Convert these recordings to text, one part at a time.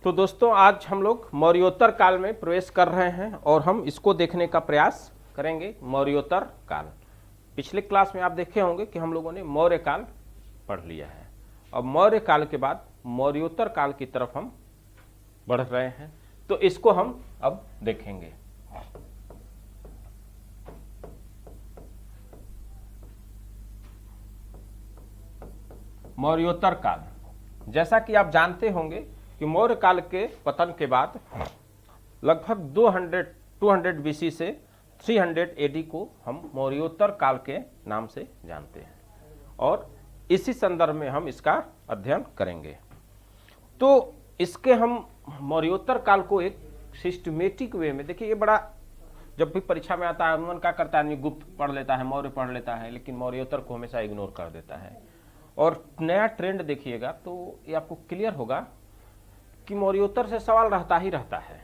तो दोस्तों आज हम लोग मौर्योत्तर काल में प्रवेश कर रहे हैं और हम इसको देखने का प्रयास करेंगे। मौर्योत्तर काल, पिछले क्लास में आप देखे होंगे कि हम लोगों ने मौर्य काल पढ़ लिया है। अब मौर्य काल के बाद मौर्योत्तर काल की तरफ हम बढ़ रहे हैं, तो इसको हम अब देखेंगे। मौर्योत्तर काल, जैसा कि आप जानते होंगे कि मौर्य काल के पतन के बाद लगभग 200 बीसी से 300 एडी को हम मौर्योत्तर काल के नाम से जानते हैं और इसी संदर्भ में हम इसका अध्ययन करेंगे। तो इसके हम मौर्योत्तर काल को एक सिस्टमेटिक वे में देखिए, ये बड़ा जब भी परीक्षा में आता है अनुमान क्या करता है, गुप्त पढ़ लेता है, मौर्य पढ़ लेता है, लेकिन मौर्योत्तर को हमेशा इग्नोर कर देता है। और नया ट्रेंड देखिएगा तो ये आपको क्लियर होगा कि मौर्योत्तर से सवाल रहता ही रहता है,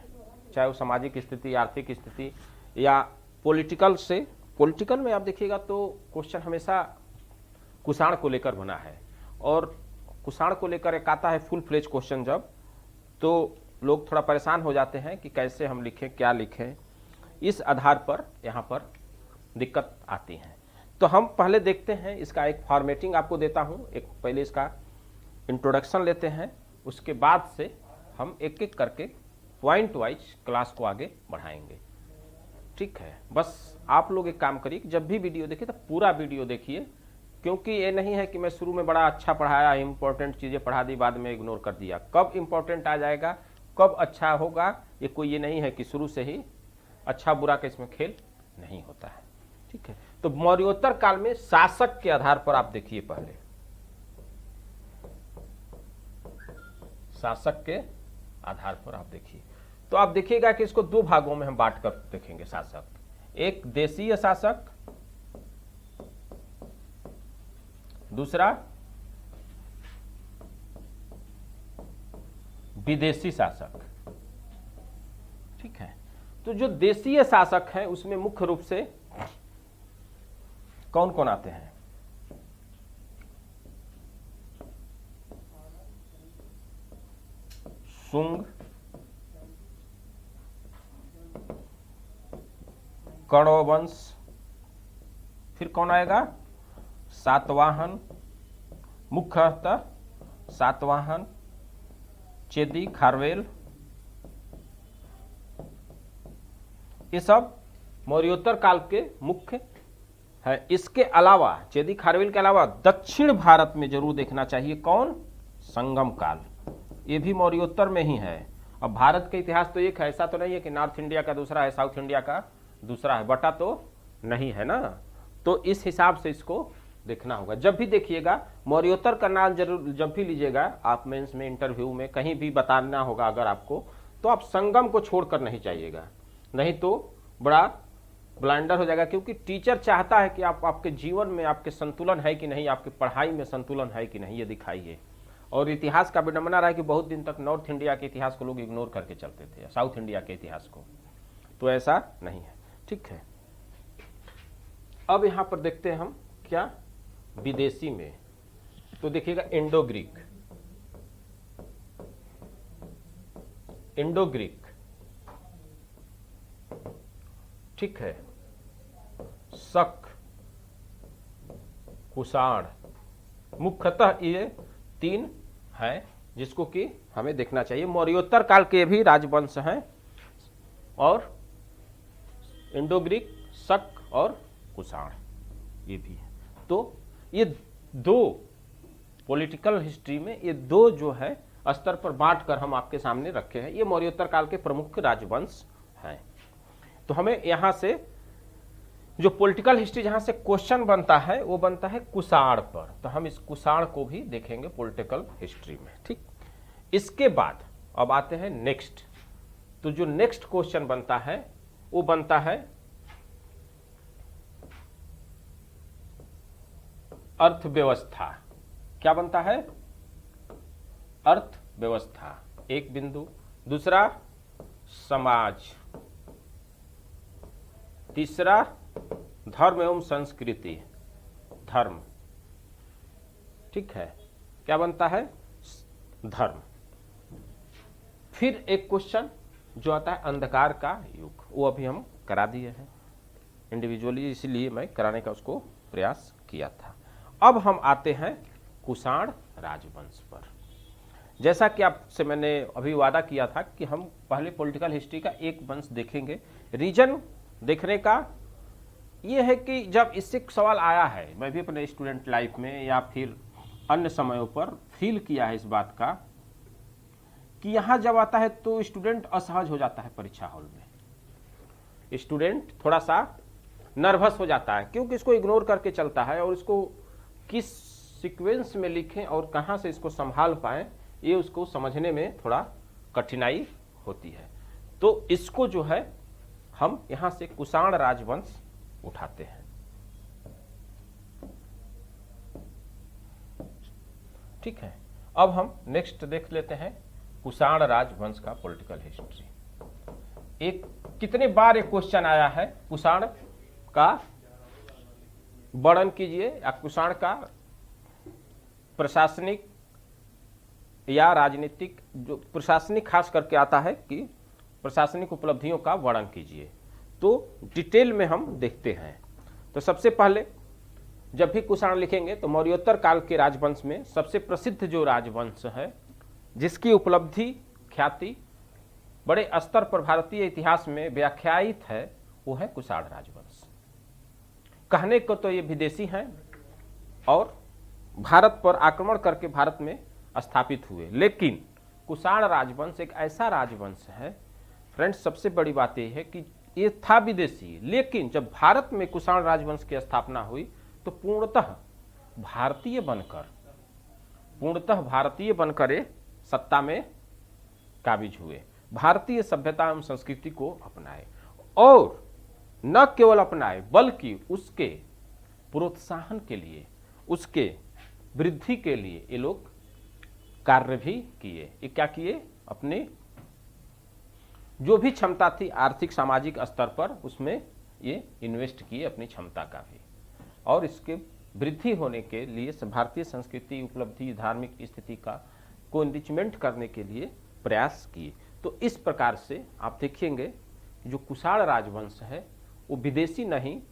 चाहे वो सामाजिक स्थिति, आर्थिक स्थिति या पॉलिटिकल से। पॉलिटिकल में आप देखिएगा तो क्वेश्चन हमेशा कुषाण को लेकर बना है और कुषाण को लेकर एक आता है फुल फ्लेज क्वेश्चन, जब तो लोग थोड़ा परेशान हो जाते हैं कि कैसे हम लिखें, क्या लिखें। इस आधार पर यहाँ पर दिक्कत आती है। तो हम पहले देखते हैं, इसका एक फॉर्मेटिंग आपको देता हूँ। एक पहले इसका इंट्रोडक्शन लेते हैं, उसके बाद से हम एक एक करके पॉइंट वाइज क्लास को आगे बढ़ाएंगे। ठीक है, बस आप लोग एक काम करिए, जब भी वीडियो देखिए तो पूरा वीडियो देखिए, क्योंकि ये नहीं है कि मैं शुरू में बड़ा अच्छा पढ़ाया, इंपॉर्टेंट चीज़ें पढ़ा दी, बाद में इग्नोर कर दिया। कब इंपॉर्टेंट आ जाएगा, कब अच्छा होगा, ये कोई ये नहीं है कि शुरू से ही अच्छा बुरा का इसमें खेल नहीं होता है। ठीक है, तो मौर्योत्तर काल में शासक के आधार पर आप देखिए, पहले शासक के आधार पर आप देखिए, तो आप देखिएगा कि इसको दो भागों में हम बांट कर देखेंगे शासक। एक देशीय शासक, दूसरा विदेशी शासक। ठीक है, तो जो देशीय शासक है उसमें मुख्य रूप से कौन कौन आते हैं? शुंग, कण्व वंश, फिर कौन आएगा? सातवाहन, मुख्यतः सातवाहन, चेदी, खारवेल, ये सब मौर्योत्तर काल के मुख्य है। इसके अलावा चेदी खारवेल के अलावा दक्षिण भारत में जरूर देखना चाहिए कौन? संगम काल, ये भी मौर्योत्तर में ही है। अब भारत का इतिहास तो एक है, ऐसा तो नहीं है कि नॉर्थ इंडिया का दूसरा है, साउथ इंडिया का दूसरा है, बटा तो नहीं है ना। तो इस हिसाब से इसको देखना होगा। जब भी देखिएगा मौर्योत्तर का नाम जरूर जब भी लीजिएगा आप, मेंस में, इंटरव्यू में कहीं भी बताना होगा अगर आपको, तो आप संगम को छोड़कर नहीं चाहिएगा, नहीं तो बड़ा ब्लाइंडर हो जाएगा। क्योंकि टीचर चाहता है कि आप आपके जीवन में आपके संतुलन है कि नहीं, आपकी पढ़ाई में संतुलन है कि नहीं, ये दिखाइए। और इतिहास का विडंबना रहा है कि बहुत दिन तक नॉर्थ इंडिया के इतिहास को लोग इग्नोर करके चलते थे, साउथ इंडिया के इतिहास को, तो ऐसा नहीं है। ठीक है, अब यहां पर देखते हैं हम क्या विदेशी में, तो देखिएगा इंडो ग्रीक, इंडो ग्रीक। ठीक है, शक, कुषाण, मुख्यतः ये तीन हैं जिसको कि हमें देखना चाहिए। मौर्योत्तर काल के भी राजवंश हैं और इंडो ग्रीक, शक और कुषाण ये भी है। तो ये दो पॉलिटिकल हिस्ट्री में ये दो जो है स्तर पर बांट कर हम आपके सामने रखे हैं, ये मौर्योत्तर काल के प्रमुख राजवंश हैं। तो हमें यहां से जो पॉलिटिकल हिस्ट्री जहां से क्वेश्चन बनता है वो बनता है कुषाण पर, तो हम इस कुषाण को भी देखेंगे पॉलिटिकल हिस्ट्री में। ठीक, इसके बाद अब आते हैं नेक्स्ट। तो जो नेक्स्ट क्वेश्चन बनता है वो बनता है अर्थव्यवस्था। क्या बनता है? अर्थव्यवस्था, एक बिंदु। दूसरा समाज, तीसरा धर्म एवं संस्कृति, धर्म। ठीक है, क्या बनता है? धर्म। फिर एक क्वेश्चन जो आता है अंधकार का युग, वो अभी हम करा दिए हैं इंडिविजुअली, इसीलिए मैं कराने का उसको प्रयास किया था। अब हम आते हैं कुषाण राजवंश पर। जैसा कि आपसे मैंने अभी वादा किया था कि हम पहले पॉलिटिकल हिस्ट्री का एक वंश देखेंगे। रीजन देखने का ये है कि जब इससे सवाल आया है, मैं भी अपने स्टूडेंट लाइफ में या फिर अन्य समयों पर फील किया है इस बात का कि यहाँ जब आता है तो स्टूडेंट असहज हो जाता है परीक्षा हॉल में। स्टूडेंट थोड़ा सा नर्वस हो जाता है क्योंकि इसको इग्नोर करके चलता है और इसको किस सीक्वेंस में लिखें और कहाँ से इसको संभाल पाएं, ये उसको समझने में थोड़ा कठिनाई होती है। तो इसको जो है हम यहाँ से कुषाण राजवंश उठाते हैं। ठीक है, अब हम नेक्स्ट देख लेते हैं कुषाण राजवंश का पॉलिटिकल हिस्ट्री। एक कितने बार एक क्वेश्चन आया है कुषाण का वर्णन कीजिए, या कुषाण का प्रशासनिक या राजनीतिक, जो प्रशासनिक खास करके आता है कि प्रशासनिक उपलब्धियों का वर्णन कीजिए। तो डिटेल में हम देखते हैं। तो सबसे पहले जब भी कुषाण लिखेंगे तो मौर्योत्तर काल के राजवंश में सबसे प्रसिद्ध जो राजवंश है जिसकी उपलब्धि ख्याति बड़े स्तर पर भारतीय इतिहास में व्याख्यायित है, वो है कुषाण राजवंश। कहने को तो ये विदेशी हैं और भारत पर आक्रमण करके भारत में स्थापित हुए, लेकिन कुषाण राजवंश एक ऐसा राजवंश है फ्रेंड्स, सबसे बड़ी बात यह है कि ये था विदेशी, लेकिन जब भारत में कुषाण राजवंश की स्थापना हुई तो पूर्णतः भारतीय बनकर सत्ता में काबिज हुए, भारतीय सभ्यता एवं संस्कृति को अपनाए, और न केवल अपनाए बल्कि उसके प्रोत्साहन के लिए, उसके वृद्धि के लिए ये लोग कार्य भी किए। ये क्या किए, अपने जो भी क्षमता थी आर्थिक सामाजिक स्तर पर उसमें ये इन्वेस्ट किए अपनी क्षमता का भी, और इसके वृद्धि होने के लिए भारतीय संस्कृति उपलब्धि धार्मिक स्थिति का को एनरिचमेंट करने के लिए प्रयास किए। तो इस प्रकार से आप देखेंगे जो कुषाण राजवंश है वो विदेशी नहीं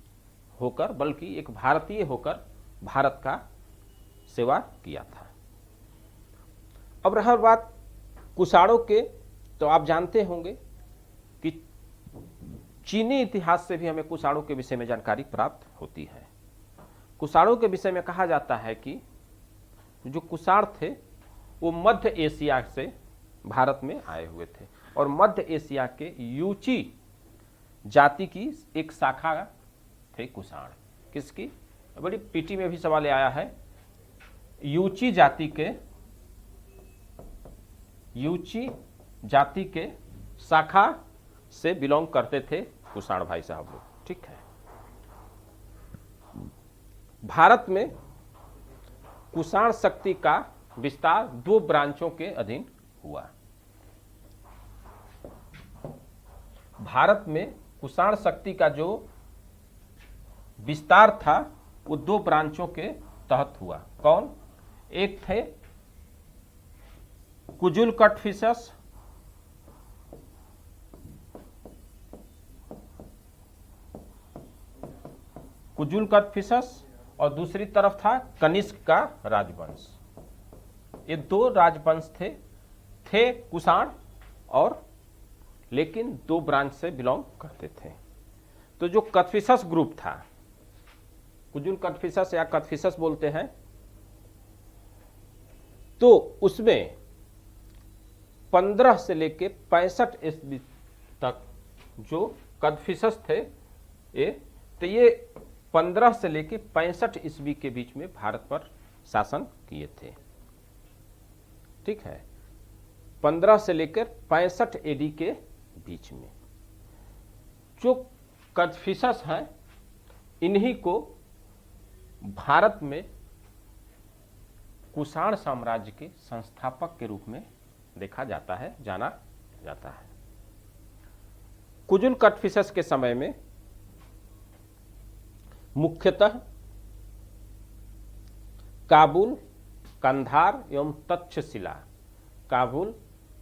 होकर बल्कि एक भारतीय होकर भारत का सेवा किया था। अब रहा बात कुषाणों के, तो आप जानते होंगे कि चीनी इतिहास से भी हमें कुषाणों के विषय में जानकारी प्राप्त होती है। कुषाणों के विषय में कहा जाता है कि जो कुषाण थे वो मध्य एशिया से भारत में आए हुए थे, और मध्य एशिया के यूची जाति की एक शाखा थे कुषाण। किसकी, बड़ी पीटी में भी सवाल आया है, यूची जाति के शाखा से बिलोंग करते थे कुषाण भाई साहब लोग। ठीक है, भारत में कुषाण शक्ति का विस्तार दो ब्रांचों के अधीन हुआ। भारत में कुषाण शक्ति का जो विस्तार था वो दो ब्रांचों के तहत हुआ। कौन, एक थे कुजुल कटफिशस, और दूसरी तरफ था कनिष्क का राजवंश। ये दो राजवंश थे कुषाण, और लेकिन दो ब्रांच से बिलोंग करते थे। तो जो कटफिशस ग्रुप था, कुजुल कटफिशस या कटफिशस बोलते हैं, तो उसमें 15 से लेके 65 ईस्वी तक जो कटफिशस थे ये 15 से लेके 65 ईस्वी के बीच में भारत पर शासन किए थे। ठीक है, 15 से लेकर 65 एडी के बीच में जो कटफिशस हैं इन्हीं को भारत में कुषाण साम्राज्य के संस्थापक के रूप में देखा जाता है, जाना जाता है। कुजुल कटफिशस के समय में मुख्यतः काबुल, कंधार एवं तक्षशिला, काबुल,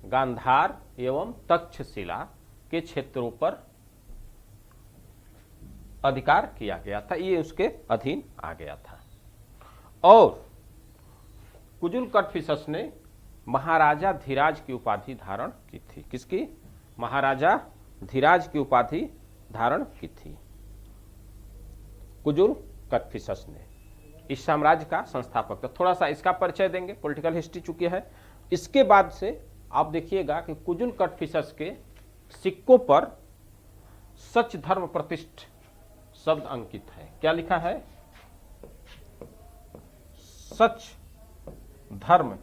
गांधार एवं तक्षशिला के क्षेत्रों पर अधिकार किया गया था, ये उसके अधीन आ गया था। और कुजुल कटफिसस ने महाराजा धीराज की उपाधि धारण की थी। किसकी? महाराजा धीराज की उपाधि धारण की थी कुजुल कटफिसस ने। इस साम्राज्य का संस्थापक था। थोड़ा सा इसका परिचय देंगे, पॉलिटिकल हिस्ट्री चुकी है। इसके बाद से आप देखिएगा कि कुजुल कटफिसस के सिक्कों पर सच धर्म प्रतिष्ठ शब्द अंकित है। क्या लिखा है? सच धर्म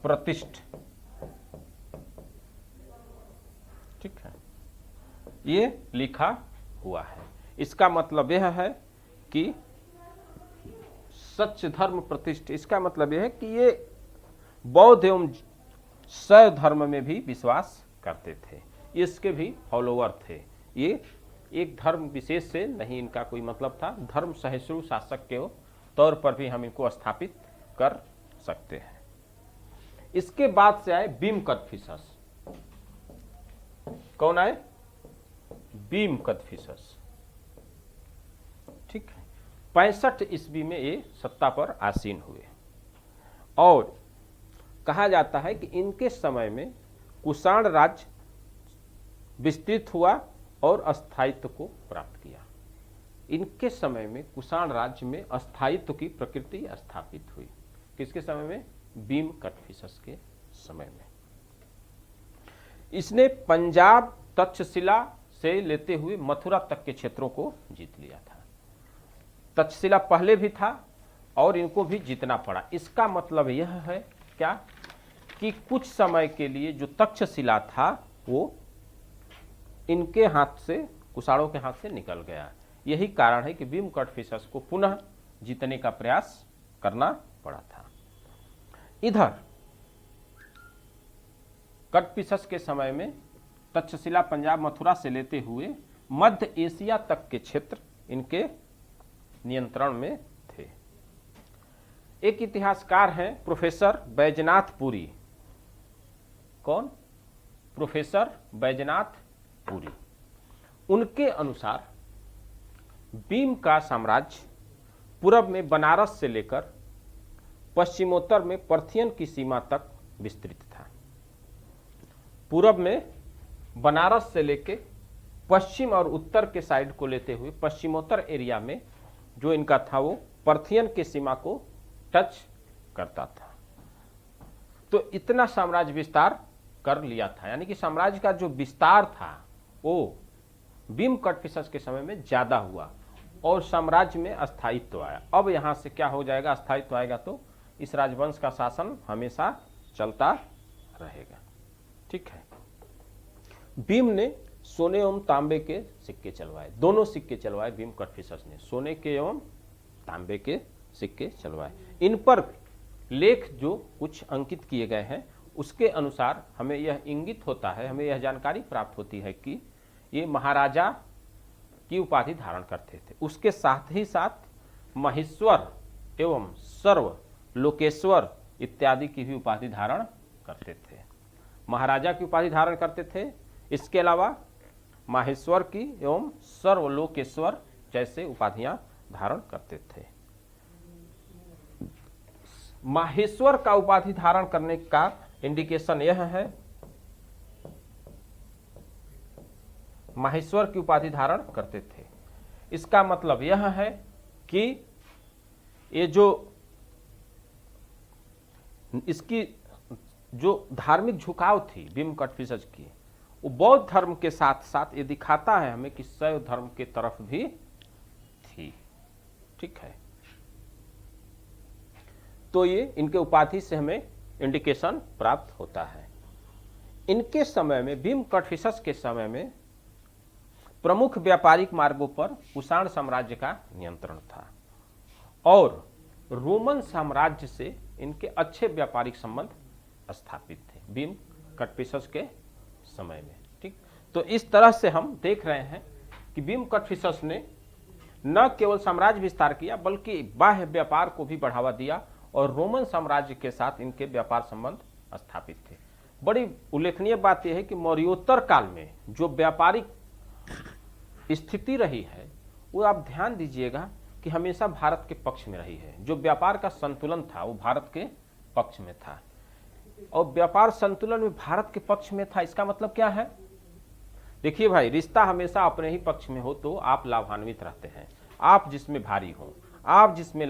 प्रतिष्ठ। ठीक है, ये लिखा हुआ है। इसका मतलब यह है कि सच धर्म प्रतिष्ठ, इसका मतलब यह है कि ये बौद्ध एवं शैव धर्म में भी विश्वास करते थे, इसके भी फॉलोअर थे। ये एक धर्म विशेष से नहीं इनका कोई मतलब था, धर्म सहिष्णु शासक के तौर पर भी हम इनको स्थापित कर सकते हैं। इसके बाद से आए बीम कटफिसस। कौन आए? बीम कटफिसस। ठीक है, 65 ईस्वी में ये सत्ता पर आसीन हुए और कहा जाता है कि इनके समय में कुषाण राज्य विस्तृत हुआ और अस्थायित्व को प्राप्त किया। इनके समय में कुषाण राज्य में अस्थायित्व की प्रकृति स्थापित हुई। किसके समय में? बीम कटफिसस के समय में। इसने पंजाब तक्षशिला से लेते हुए मथुरा तक के क्षेत्रों को जीत लिया था। तक्षशिला पहले भी था और इनको भी जीतना पड़ा। इसका मतलब यह है क्या कि कुछ समय के लिए जो तक्षशिला था वो इनके हाथ से, कुषाणों के हाथ से निकल गया। यही कारण है कि बीम कटफिसस को पुनः जीतने का प्रयास करना पड़ा था। इधर कटफिसस के समय में तक्षशिला पंजाब मथुरा से लेते हुए मध्य एशिया तक के क्षेत्र इनके नियंत्रण में थे। एक इतिहासकार हैं प्रोफेसर बैजनाथ पुरी। कौन? प्रोफेसर बैजनाथ पुरी। उनके अनुसार बीम का साम्राज्य पूर्व में बनारस से लेकर पश्चिमोत्तर में पर्थियन की सीमा तक विस्तृत था। पूर्व में बनारस से लेकर पश्चिम और उत्तर के साइड को लेते हुए पश्चिमोत्तर एरिया में जो इनका था वो पर्थियन की सीमा को टच करता था। तो इतना साम्राज्य विस्तार कर लिया था, यानी कि साम्राज्य का जो विस्तार था वो बीम कटफिसस के समय में ज्यादा हुआ और साम्राज्य में अस्थायित्व आया। अब यहां से क्या हो जाएगा? अस्थायित्व आएगा तो इस राजवंश का शासन हमेशा चलता रहेगा। ठीक है, बीम ने सोने एवं तांबे के सिक्के चलवाए, दोनों सिक्के चलवाए बीम कटफिसस ने, सोने के एवं तांबे के सिक्के चलवाए। इन पर लेख जो कुछ अंकित किए गए हैं उसके अनुसार हमें यह इंगित होता है, हमें यह जानकारी प्राप्त होती है कि ये महाराजा की उपाधि धारण करते थे। उसके साथ ही साथ महेश्वर एवं सर्व लोकेश्वर इत्यादि की भी उपाधि धारण करते थे। महाराजा की उपाधि धारण करते थे, इसके अलावा माहेश्वर की एवं सर्वलोकेश्वर जैसे उपाधियां धारण करते थे। माहेश्वर का उपाधि धारण करने का इंडिकेशन यह है, माहेश्वर की उपाधि धारण करते थे। इसका मतलब यह है कि ये जो इसकी जो धार्मिक झुकाव थी बीम कटफिसस की, वो बौद्ध धर्म के साथ साथ ये दिखाता है हमें कि शैव धर्म के तरफ भी थी। ठीक है, तो ये इनके उपाधि से हमें इंडिकेशन प्राप्त होता है। इनके समय में, बीम कटफिसस के समय में प्रमुख व्यापारिक मार्गों पर कुषाण साम्राज्य का नियंत्रण था और रोमन साम्राज्य से इनके अच्छे व्यापारिक संबंध स्थापित थे बीम कटफिसस के समय में। ठीक, तो इस तरह से हम देख रहे हैं कि बीम कटफिसस ने न केवल साम्राज्य विस्तार किया बल्कि बाह्य व्यापार को भी बढ़ावा दिया और रोमन साम्राज्य के साथ इनके व्यापार संबंध स्थापित थे। बड़ी उल्लेखनीय बात यह है कि मौर्योत्तर काल में जो व्यापारिक स्थिति रही है वो आप ध्यान दीजिएगा कि हमेशा भारत के पक्ष में रही है। जो व्यापार का संतुलन था वो भारत के पक्ष में था, और व्यापार संतुलन में भारत के पक्ष में था। इसका मतलब क्या है? देखिए भाई, रिश्ता हमेशा अपने ही पक्ष में हो तो आप लाभान्वित रहते हैं, आप जिसमें भारी हो, आप जिसमें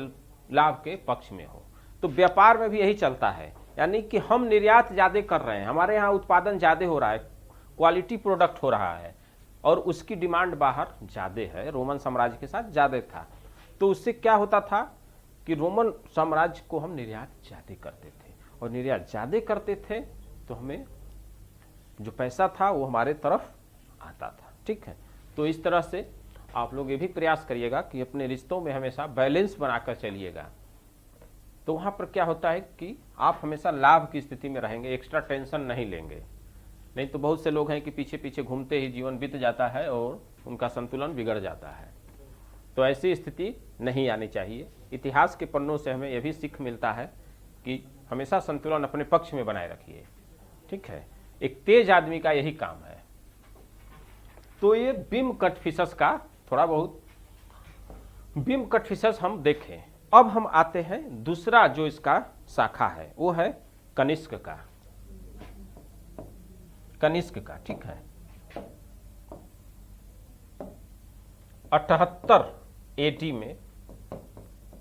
लाभ के पक्ष में हो। तो व्यापार में भी यही चलता है, यानी कि हम निर्यात ज्यादा कर रहे हैं, हमारे यहाँ उत्पादन ज्यादा हो रहा है, क्वालिटी प्रोडक्ट हो रहा है और उसकी डिमांड बाहर ज्यादा है। रोमन साम्राज्य के साथ ज्यादा था, तो उससे क्या होता था कि रोमन साम्राज्य को हम निर्यात ज्यादा करते थे, और निर्यात ज्यादा करते थे तो हमें जो पैसा था वो हमारे तरफ आता था। ठीक है, तो इस तरह से आप लोग ये भी प्रयास करिएगा कि अपने रिश्तों में हमेशा बैलेंस बनाकर चलिएगा। तो वहां पर क्या होता है कि आप हमेशा लाभ की स्थिति में रहेंगे, एक्स्ट्रा टेंशन नहीं लेंगे। नहीं तो बहुत से लोग हैं कि पीछे पीछे घूमते ही जीवन बीत जाता है और उनका संतुलन बिगड़ जाता है। तो ऐसी स्थिति नहीं आनी चाहिए। इतिहास के पन्नों से हमें यह भी सीख मिलता है कि हमेशा संतुलन अपने पक्ष में बनाए रखिए। ठीक है, एक तेज आदमी का यही काम है। तो ये बीम कट फिशर्स का थोड़ा बहुत बीम कट फिशर्स हम देखें। अब हम आते हैं दूसरा जो इसका शाखा है वो है कनिष्क का। कनिष्क का, ठीक है, 78 एडी में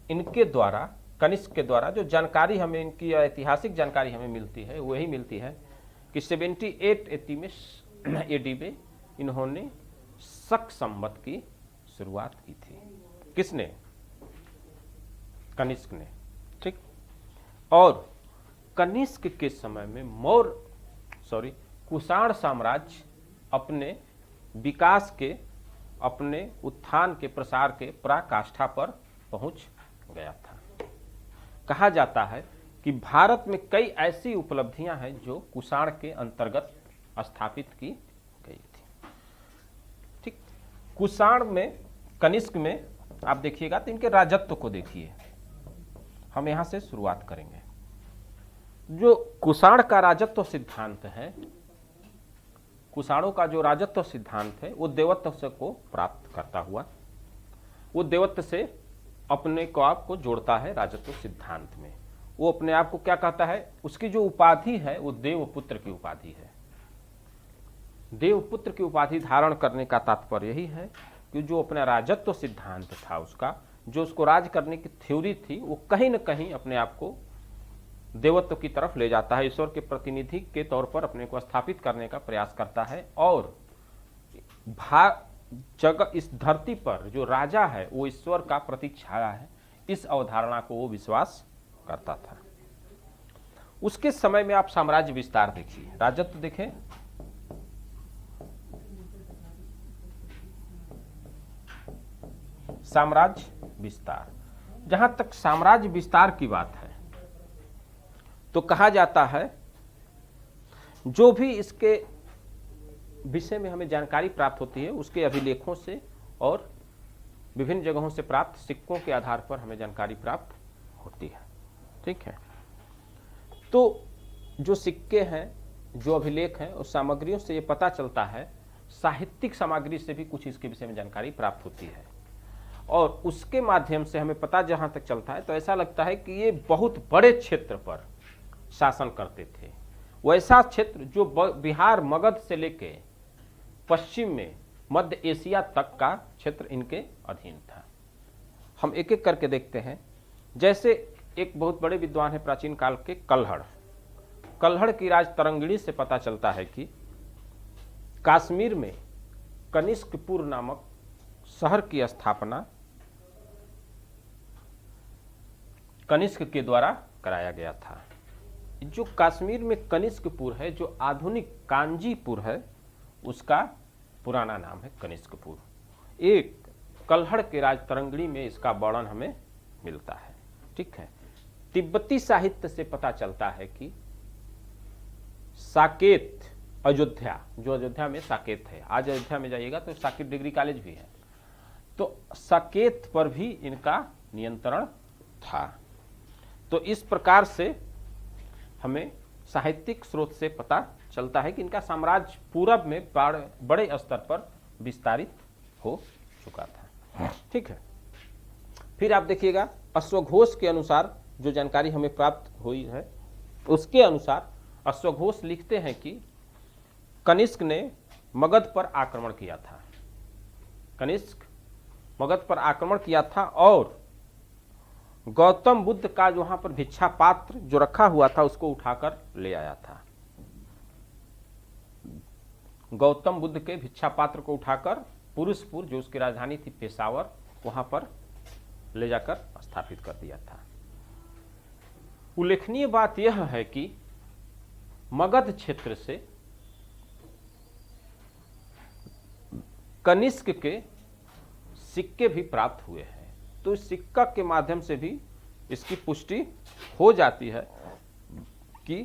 इनके द्वारा, कनिष्क के द्वारा जो जानकारी हमें, इनकी ऐतिहासिक जानकारी हमें मिलती है वही मिलती है कि 78 एडी में इन्होंने शक संवत की शुरुआत की थी। किसने? कनिष्क ने। ठीक, और कनिष्क के समय में कुषाण साम्राज्य अपने विकास के, अपने उत्थान के, प्रसार के पराकाष्ठा पर पहुंच गया था। कहा जाता है कि भारत में कई ऐसी उपलब्धियां हैं जो कुषाण के अंतर्गत स्थापित की गई थी। ठीक, कुषाण में, कनिष्क में आप देखिएगा तो इनके राजत्व को देखिए। हम यहां से शुरुआत करेंगे। जो कुषाण का राजत्व सिद्धांत है, कुषाणों का जो राजत्व सिद्धांत है वो देवत्व से को प्राप्त करता हुआ, वो देवत्व से अपने को आप को जोड़ता है राजत्व सिद्धांत में। वो अपने आप को क्या कहता है? उसकी जो उपाधि है वो देवपुत्र की उपाधि है। देवपुत्र की उपाधि धारण करने का तात्पर्य यही है कि जो अपना राजत्व सिद्धांत था, उसका जो उसको राज करने की थ्योरी थी, वो कहीं न कहीं अपने आप को देवत्व की तरफ ले जाता है, ईश्वर के प्रतिनिधि के तौर पर अपने को स्थापित करने का प्रयास करता है। और जगह, इस धरती पर जो राजा है वो ईश्वर का प्रतीक छाया है, इस अवधारणा को वो विश्वास करता था। उसके समय में आप साम्राज्य विस्तार देखिए, राजत्व देखें, साम्राज्य विस्तार। जहां तक साम्राज्य विस्तार की बात है तो कहा जाता है, जो भी इसके विषय में हमें जानकारी प्राप्त होती है उसके अभिलेखों से और विभिन्न जगहों से प्राप्त सिक्कों के आधार पर हमें जानकारी प्राप्त होती है। ठीक है, तो जो सिक्के हैं, जो अभिलेख हैं, उस सामग्रियों से ये पता चलता है, साहित्यिक सामग्री से भी कुछ इसके विषय में जानकारी प्राप्त होती है। और उसके माध्यम से हमें पता जहां तक चलता है तो ऐसा लगता है कि ये बहुत बड़े क्षेत्र पर शासन करते थे। वैसा क्षेत्र जो बिहार, मगध से लेके पश्चिम में मध्य एशिया तक का क्षेत्र इनके अधीन था। हम एक एक करके देखते हैं। जैसे एक बहुत बड़े विद्वान है प्राचीन काल के, कल्हड़। कल्हड़ की राज तरंगिणी से पता चलता है कि कश्मीर में कनिष्कपुर नामक शहर की स्थापना कनिष्क के द्वारा कराया गया था। जो कश्मीर में कनिष्कपुर है, जो आधुनिक कांजीपुर है, उसका पुराना नाम है कनिष्कपुर। एक कल्हड़ के राज तरंगिणी में इसका वर्णन हमें मिलता है। ठीक है, तिब्बती साहित्य से पता चलता है कि साकेत, अयोध्या, जो अयोध्या में साकेत है, आज अयोध्या में जाइएगा तो साकेत डिग्री कॉलेज भी है, तो साकेत पर भी इनका नियंत्रण था। तो इस प्रकार से हमें साहित्यिक स्रोत से पता चलता है कि इनका साम्राज्य पूरब में बड़े स्तर पर विस्तारित हो चुका था। ठीक है, फिर आप देखिएगा अश्वघोष के अनुसार जो जानकारी हमें प्राप्त हुई है उसके अनुसार अश्वघोष लिखते हैं कि कनिष्क ने मगध पर आक्रमण किया था। कनिष्क मगध पर आक्रमण किया था और गौतम बुद्ध का जो वहां पर भिक्षा पात्र जो रखा हुआ था उसको उठाकर ले आया था। गौतम बुद्ध के भिक्षा पात्र को उठाकर पुरुषपुर जो उसकी राजधानी थी पेशावर वहां पर ले जाकर स्थापित कर दिया था। उल्लेखनीय बात यह है कि मगध क्षेत्र से कनिष्क के सिक्के भी प्राप्त हुए हैं, तो इस सिक्का के माध्यम से भी इसकी पुष्टि हो जाती है कि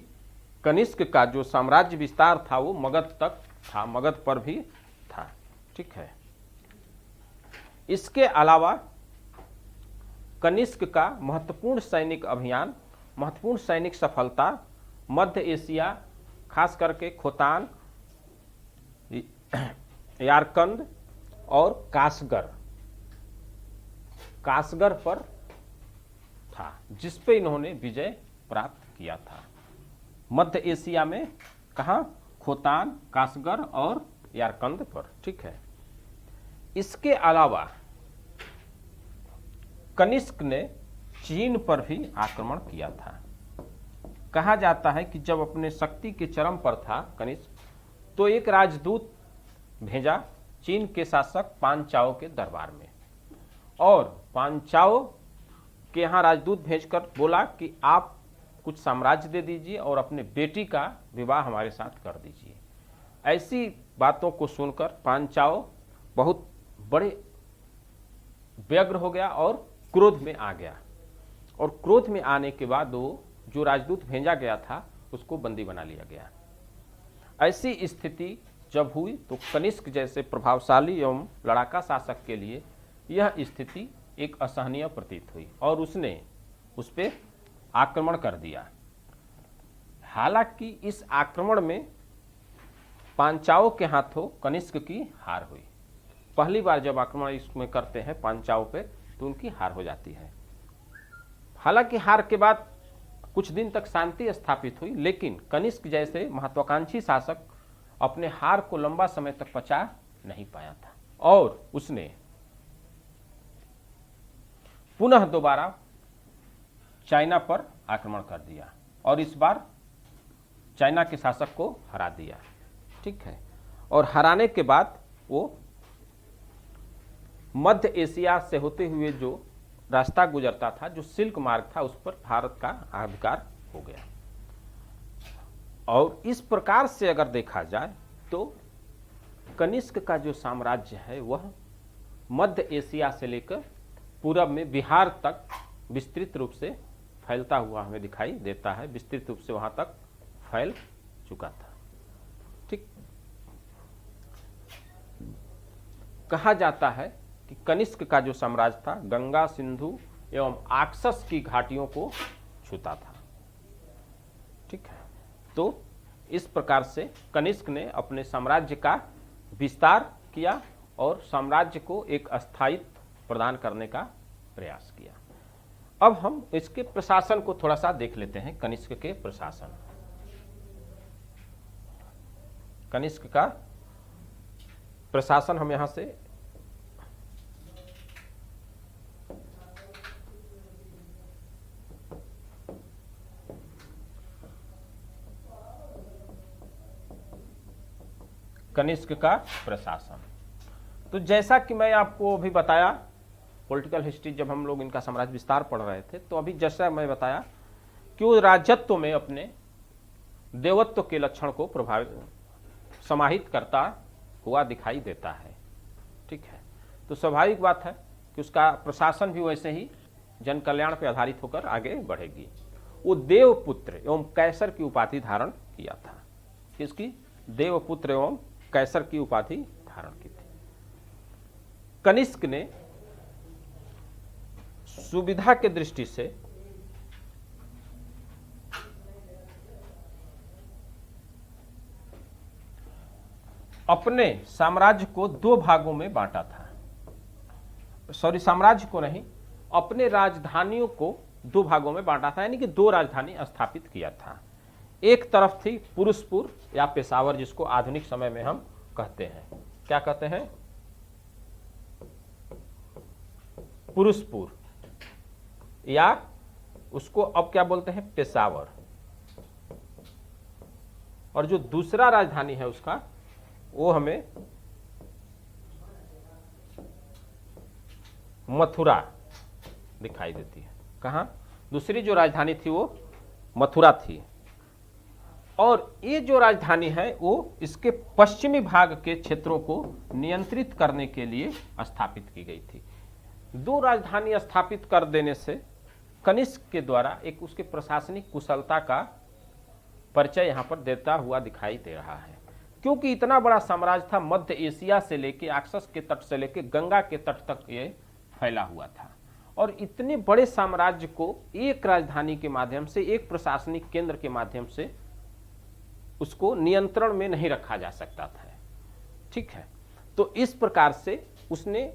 कनिष्क का जो साम्राज्य विस्तार था वो मगध तक था, मगध पर भी था। ठीक है, इसके अलावा कनिष्क का महत्वपूर्ण सैनिक अभियान, महत्वपूर्ण सैनिक सफलता मध्य एशिया खास करके खोतान, यारकंद और कासगर पर था, जिस पे इन्होंने विजय प्राप्त किया था। मध्य एशिया में कहा, खोतान, कासगर और यारकंद पर। ठीक है, इसके अलावा कनिष्क ने चीन पर भी आक्रमण किया था। कहा जाता है कि जब अपने शक्ति के चरम पर था कनिष्क, तो एक राजदूत भेजा चीन के शासक पांचाओ के दरबार में, और पांचाओ के यहाँ राजदूत भेजकर बोला कि आप कुछ साम्राज्य दे दीजिए और अपने बेटी का विवाह हमारे साथ कर दीजिए। ऐसी बातों को सुनकर पांचाओ बहुत बड़े व्यग्र हो गया और क्रोध में आ गया, और क्रोध में आने के बाद वो जो राजदूत भेजा गया था उसको बंदी बना लिया गया। ऐसी स्थिति जब हुई तो कनिष्क जैसे प्रभावशाली एवं लड़ाका शासक के लिए यह स्थिति एक असहनीय प्रतीत हुई और उसने उस पर आक्रमण कर दिया। हालांकि इस आक्रमण में पांचाओं के हाथों कनिष्क की हार हुई। पहली बार जब आक्रमण इसमें करते हैं पांचाओं पे तो उनकी हार हो जाती है। हालांकि हार के बाद कुछ दिन तक शांति स्थापित हुई, लेकिन कनिष्क जैसे महत्वाकांक्षी शासक अपने हार को लंबा समय तक पचा नहीं पाया था और उसने पुनः दोबारा चाइना पर आक्रमण कर दिया और इस बार चाइना के शासक को हरा दिया। ठीक है, और हराने के बाद वो मध्य एशिया से होते हुए जो रास्ता गुजरता था, जो सिल्क मार्ग था, उस पर भारत का अधिकार हो गया। और इस प्रकार से अगर देखा जाए तो कनिष्क का जो साम्राज्य है वह मध्य एशिया से लेकर पूरब में बिहार तक विस्तृत रूप से फैलता हुआ हमें दिखाई देता है, विस्तृत रूप से वहां तक फैल चुका था। ठीक, कहा जाता है कि कनिष्क का जो साम्राज्य था गंगा, सिंधु एवं आक्सस की घाटियों को छूता था। ठीक है, तो इस प्रकार से कनिष्क ने अपने साम्राज्य का विस्तार किया और साम्राज्य को एक स्थायित्व प्रदान करने का प्रयास किया। अब हम इसके प्रशासन को थोड़ा सा देख लेते हैं। कनिष्क के प्रशासन, कनिष्क का प्रशासन हम यहां से कनिष्क का प्रशासन, तो जैसा कि मैं आपको अभी बताया पॉलिटिकल हिस्ट्री, जब हम लोग इनका साम्राज्य विस्तार पढ़ रहे थे, तो अभी जैसा मैं बताया कि वो राजत्व में अपने देवत्व के लक्षण को प्रभावित समाहित करता हुआ दिखाई देता है। ठीक है, तो स्वाभाविक बात है कि उसका प्रशासन भी वैसे ही जन कल्याण पर आधारित होकर आगे बढ़ेगी। वो देवपुत्र एवं कैसर की उपाधि धारण किया था। किसकी? देवपुत्र एवं कैसर की उपाधि धारण की थी। कनिष्क ने सुविधा के दृष्टि से अपने साम्राज्य को दो भागों में बांटा था। सॉरी, साम्राज्य को नहीं, अपने राजधानियों को दो भागों में बांटा था, यानी कि दो राजधानी स्थापित किया था। एक तरफ थी पुरुषपुर या पेशावर, जिसको आधुनिक समय में हम कहते हैं, क्या कहते हैं, पुरुषपुर, या उसको अब क्या बोलते हैं, पेशावर। और जो दूसरा राजधानी है उसका, वो हमें मथुरा दिखाई देती है। कहां? दूसरी जो राजधानी थी वो मथुरा थी। और ये जो राजधानी है वो इसके पश्चिमी भाग के क्षेत्रों को नियंत्रित करने के लिए स्थापित की गई थी। दो राजधानी स्थापित कर देने से कनिष्क के द्वारा एक उसके प्रशासनिक कुशलता का परिचय यहां पर देता हुआ दिखाई दे रहा है, क्योंकि इतना बड़ा साम्राज्य था, मध्य एशिया से लेकर आक्सस के तट से लेकर गंगा के तट तक ये फैला हुआ था। और इतने बड़े साम्राज्य को एक राजधानी के माध्यम से, एक प्रशासनिक केंद्र के माध्यम से उसको नियंत्रण में नहीं रखा जा सकता था। ठीक है, तो इस प्रकार से उसने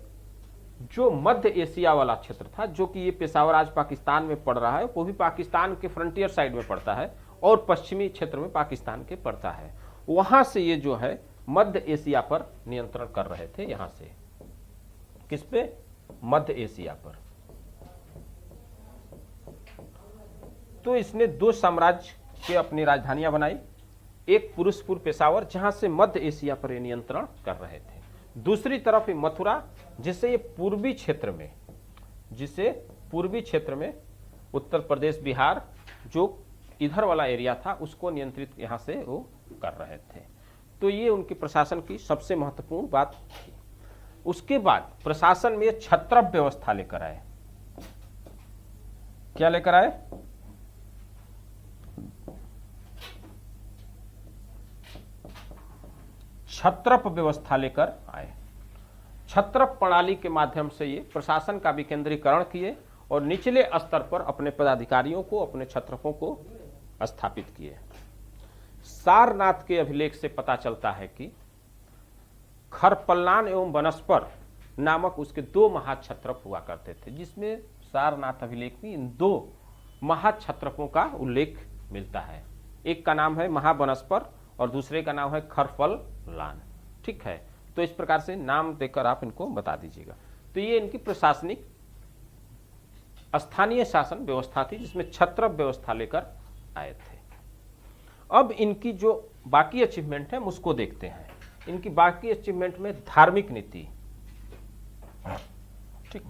जो मध्य एशिया वाला क्षेत्र था, जो कि ये पेशावर आज पाकिस्तान में पड़ रहा है, वो भी पाकिस्तान के फ्रंटियर साइड में पड़ता है और पश्चिमी क्षेत्र में पाकिस्तान के पड़ता है, वहां से ये जो है मध्य एशिया पर नियंत्रण कर रहे थे। यहां से किस पे? मध्य एशिया पर। तो इसने दो साम्राज्य के अपनी राजधानियां बनाई, एक पुरुषपुर पेशावर, जहां से मध्य एशिया पर नियंत्रण कर रहे थे, दूसरी तरफ मथुरा, जिसे ये पूर्वी क्षेत्र में उत्तर प्रदेश, बिहार, जो इधर वाला एरिया था, उसको नियंत्रित यहां से वो कर रहे थे। तो ये उनके प्रशासन की सबसे महत्वपूर्ण बात थी। उसके बाद प्रशासन में छत्रप व्यवस्था लेकर आए। क्या लेकर आए? छत्रप व्यवस्था लेकर आए। छत्रप प्रणाली के माध्यम से ये प्रशासन का विकेंद्रीकरण किए और निचले स्तर पर अपने पदाधिकारियों को, अपने छत्रपों को स्थापित किए। सारनाथ के अभिलेख से पता चलता है कि खरपल्लान एवं बनस्पर नामक उसके दो महाक्षत्रप हुआ करते थे, जिसमें सारनाथ अभिलेख में इन दो महाक्षत्रपों का उल्लेख मिलता है। एक का नाम है महाबनस्पर और दूसरे का नाम है खरपल्लान। ठीक है, तो इस प्रकार से नाम देकर आप इनको बता दीजिएगा। तो ये इनकी प्रशासनिक स्थानीय शासन व्यवस्था थी, जिसमें छत्रप व्यवस्था लेकर आए थे। अब इनकी जो बाकी अचीवमेंट है उसको देखते हैं। इनकी बाकी अचीवमेंट में धार्मिक नीति, ठीक,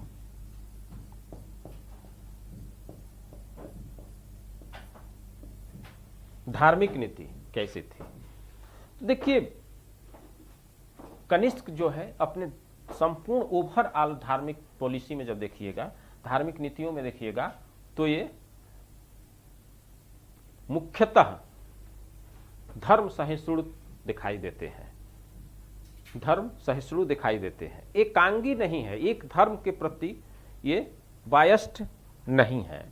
धार्मिक नीति कैसी थी? देखिए, कनिष्क जो है अपने संपूर्ण ओवरऑल धार्मिक पॉलिसी में जब देखिएगा, धार्मिक नीतियों में देखिएगा, तो ये मुख्यतः धर्म सहिष्णु दिखाई देते हैं। धर्म सहिष्णु दिखाई देते हैं, एकांगी नहीं है, एक धर्म के प्रति ये बायस्ड नहीं है,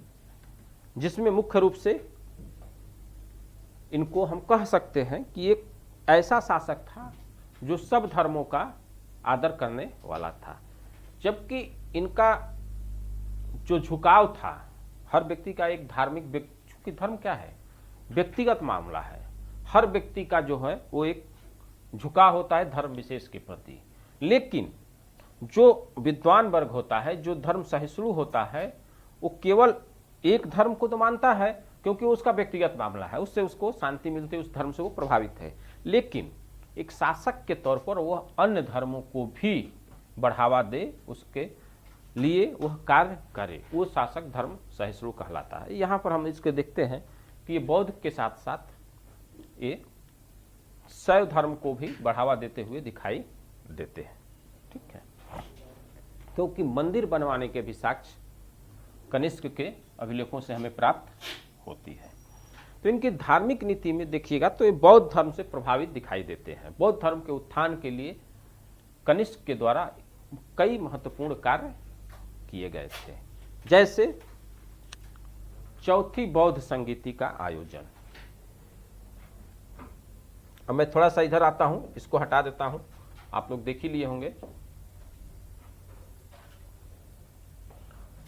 जिसमें मुख्य रूप से इनको हम कह सकते हैं कि एक ऐसा शासक था जो सब धर्मों का आदर करने वाला था। जबकि इनका जो झुकाव था, हर व्यक्ति का एक धार्मिक, क्योंकि धर्म क्या है, व्यक्तिगत मामला है, हर व्यक्ति का जो है वो एक झुकाव होता है धर्म विशेष के प्रति। लेकिन जो विद्वान वर्ग होता है, जो धर्म सहिष्णु होता है, वो केवल एक धर्म को तो मानता है क्योंकि वो उसका व्यक्तिगत मामला है, उससे उसको शांति मिलती है, उस धर्म से वो प्रभावित है। लेकिन एक शासक के तौर पर वह अन्य धर्मों को भी बढ़ावा दे, उसके लिए वह कार्य करे, वो शासक धर्म सहिष्णु कहलाता है। यहाँ पर हम इसके देखते हैं कि ये बौद्ध के साथ साथ ये शैव धर्म को भी बढ़ावा देते हुए दिखाई देते हैं। ठीक है, क्योंकि मंदिर बनवाने के भी साक्ष्य कनिष्क के अभिलेखों से हमें प्राप्त होती है। तो इनकी धार्मिक नीति में देखिएगा तो ये बौद्ध धर्म से प्रभावित दिखाई देते हैं। बौद्ध धर्म के उत्थान के लिए कनिष्क के द्वारा कई महत्वपूर्ण कार्य किए गए थे, जैसे चौथी बौद्ध संगीति का आयोजन। अब मैं थोड़ा सा इधर आता हूं, इसको हटा देता हूं, आप लोग देख ही लिए होंगे।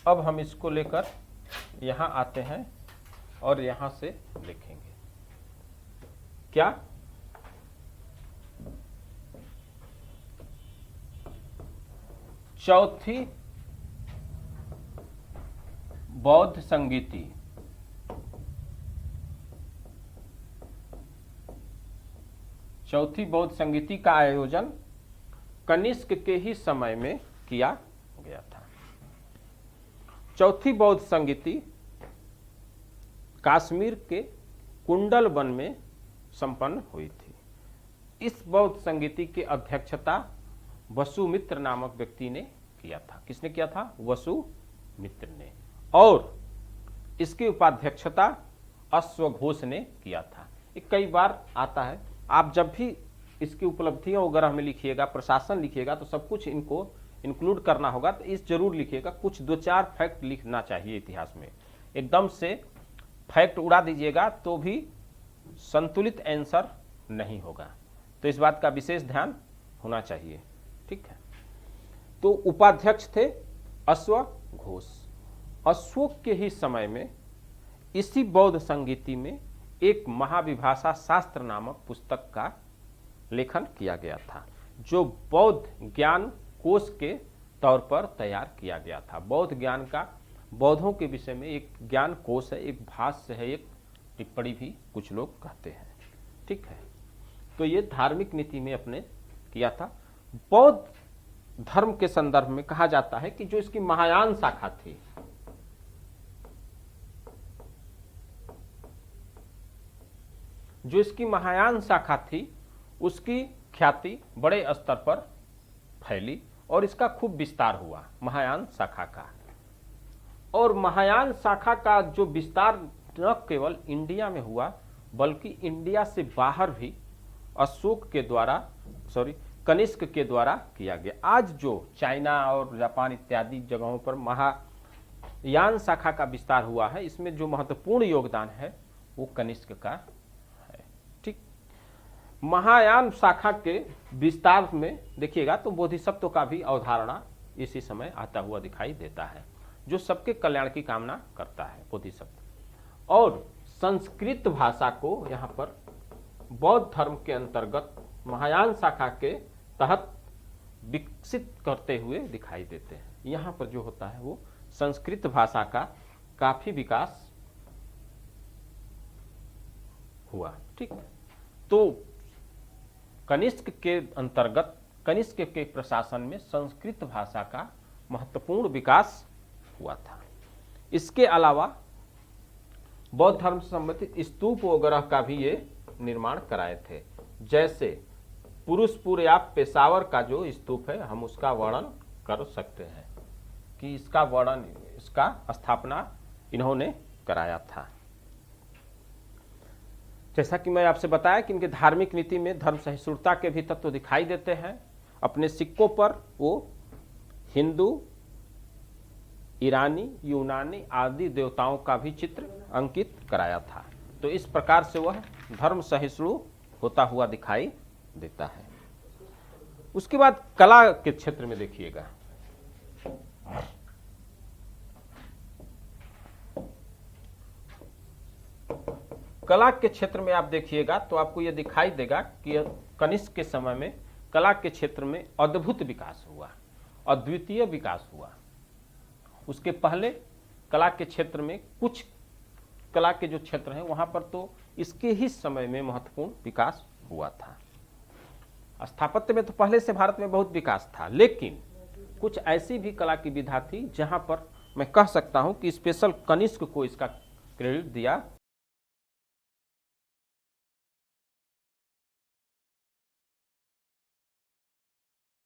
अब हम इसको लेकर यहां आते हैं और यहां से लिखेंगे क्या, चौथी बौद्ध संगीति, चौथी बौद्ध संगीति का आयोजन कनिष्क के ही समय में किया गया था। चौथी बौद्ध संगीति कश्मीर के कुंडल वन में संपन्न हुई थी। इस बौद्ध संगीति की अध्यक्षता वसुमित्र नामक व्यक्ति ने किया था। किसने किया था? वसुमित्र ने। और इसकी उपाध्यक्षता अश्वघोष ने किया था। ये कई बार आता है, आप जब भी इसकी उपलब्धियों वगैरह में लिखिएगा, प्रशासन लिखिएगा, तो सब कुछ इनको इंक्लूड करना होगा। तो इस जरूर लिखिएगा, कुछ 2-4 फैक्ट लिखना चाहिए इतिहास में। एकदम से फैक्ट उड़ा दीजिएगा तो भी संतुलित आंसर नहीं होगा, तो इस बात का विशेष ध्यान होना चाहिए। ठीक है, तो उपाध्यक्ष थे अश्वघोष। अशोक के ही समय में इसी बौद्ध संगीति में एक महाविभाषा शास्त्र नामक पुस्तक का लेखन किया गया था, जो बौद्ध ज्ञान कोश के तौर पर तैयार किया गया था। बौद्ध ज्ञान का, बौद्धों के विषय में एक ज्ञान कोश है, एक भाष्य है, एक टिप्पणी भी कुछ लोग कहते हैं। ठीक है, तो ये धार्मिक नीति में अपने किया था। बौद्ध धर्म के संदर्भ में कहा जाता है कि जो इसकी महायान शाखा थी, जो इसकी महायान शाखा थी, उसकी ख्याति बड़े स्तर पर फैली और इसका खूब विस्तार हुआ महायान शाखा का। और महायान शाखा का जो विस्तार न केवल इंडिया में हुआ, बल्कि इंडिया से बाहर भी अशोक के द्वारा, कनिष्क के द्वारा किया गया। आज जो चाइना और जापान इत्यादि जगहों पर महायान शाखा का विस्तार हुआ है, इसमें जो महत्वपूर्ण योगदान है वो कनिष्क का है। ठीक, महायान शाखा के विस्तार में देखिएगा तो बोधिसत्व का भी अवधारणा इसी समय आता हुआ दिखाई देता है, जो सबके कल्याण की कामना करता है बोधिसत्व। और संस्कृत भाषा को यहाँ पर बौद्ध धर्म के अंतर्गत महायान शाखा के तहत विकसित करते हुए दिखाई देते हैं। यहाँ पर जो होता है वो संस्कृत भाषा का काफी विकास हुआ। ठीक, तो कनिष्क के अंतर्गत, कनिष्क के प्रशासन में संस्कृत भाषा का महत्वपूर्ण विकास हुआ था। इसके अलावा बौद्ध धर्म से संबंधित स्तूप वगैरह का भी ये निर्माण कराए थे। जैसे पुरुषपुर या पेशावर का जो स्तूप है, हम उसका वर्णन कर सकते हैं कि इसका वर्णन, इसका स्थापना इन्होंने कराया था। जैसा कि मैं आपसे बताया कि इनके धार्मिक नीति में धर्म सहिष्णुता के भी तत्व दिखाई देते हैं। अपने सिक्कों पर वो हिंदू, ईरानी, यूनानी आदि देवताओं का भी चित्र अंकित कराया था। तो इस प्रकार से वह धर्म सहिष्णु होता हुआ दिखाई देता है। उसके बाद कला के क्षेत्र में देखिएगा, कला के क्षेत्र में आप देखिएगा तो आपको यह दिखाई देगा कि कनिष्क के समय में कला के क्षेत्र में अद्भुत विकास हुआ, अद्वितीय विकास हुआ। उसके पहले कला के क्षेत्र में, कुछ कला के जो क्षेत्र हैं वहां पर तो इसके ही समय में महत्वपूर्ण विकास हुआ था। स्थापत्य में तो पहले से भारत में बहुत विकास था, लेकिन कुछ ऐसी भी कला की विधा थी जहां पर मैं कह सकता हूं कि स्पेशल कनिष्क को इसका क्रेडिट दिया